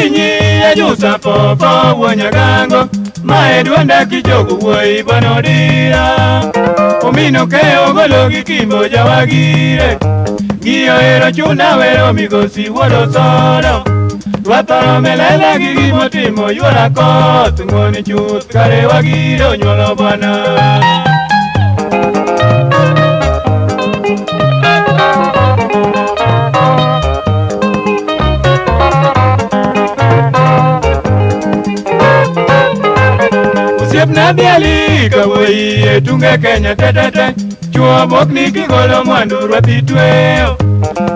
Okinyi ajusa popo wonyagango Maedwanda kijogu woi banodira Omino keo golo gikimbo jawagire Giyo ero chuna wero migosi wodo soro Dwatoro melele gigimotimo yuara koth Ngoni chuth kare wagire onyolo bwana Osiepna dhiali kawuoyi e tunge Kenya tetete Chuo mokni kigolo mwandu rwathi tweyo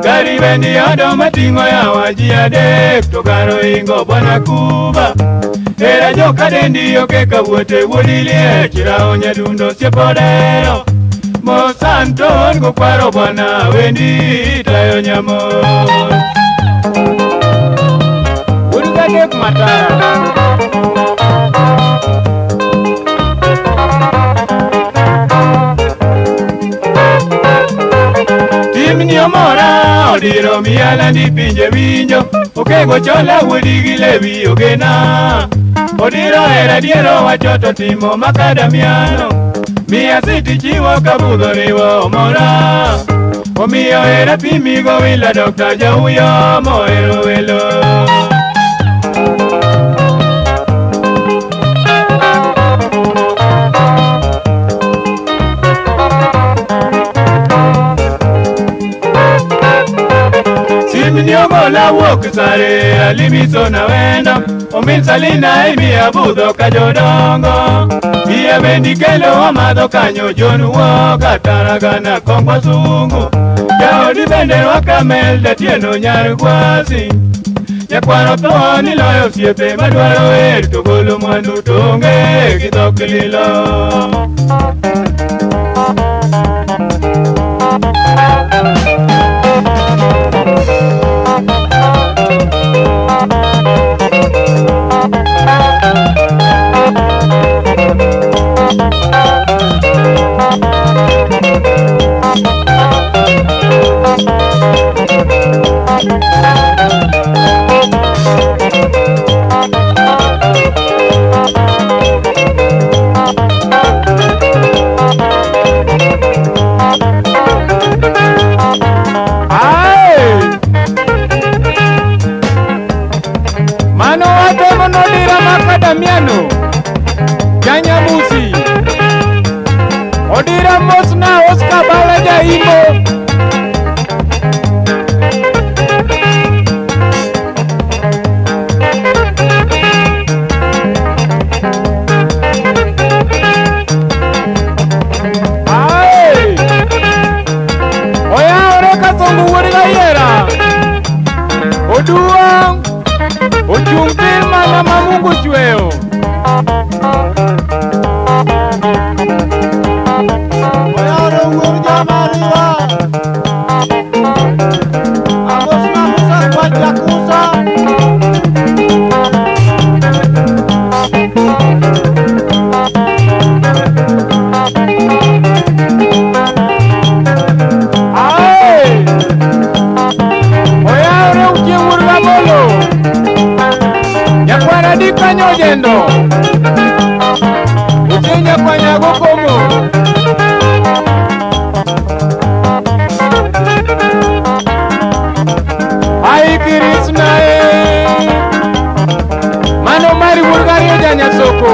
Gari bendi odo mating'o yawa ji adek To garo ingo bwana Kuba Era joka dendi oke kawuote wuodilie Chirao nyadundo siepodero Mosanton kukwaro bwana wendi tayo nyamo Urugadek matara Timni omora odiro miala ni pinje winjo Okego chola wudi gilevi ogena Odiro era diero wachoto timo makadamiano Mia siti chiwo kabudho riwo omora Omiyo era pimigo wila Dr. Jauyo moero welo Niogola wok sare alimiso na wenda Omin salina imi abudho kajodongo Iya bendi kelo amadho kanyo jonu woka Taragana kongwa sungu Jaodi bende wakamel datieno nyar kwasi Nyakwaro toa niloyo siepe madwaro er Togolo mwandu tonge gidhok lilo Mano atemo nodira makadamiano Janyamusi Odira mosna Oscar Balaja Imo Ay Oya oreka songu wuriga yera Oduang Ochungpir mana mamungu chweo Oyaro urja mariwa Agosna musa kwa jakusa Ay Oyaro uche urga bolo Nyakwara di kanyo jendo Uchenya kwa nyago komo Ai kirisna Mano mari wurgario janya soko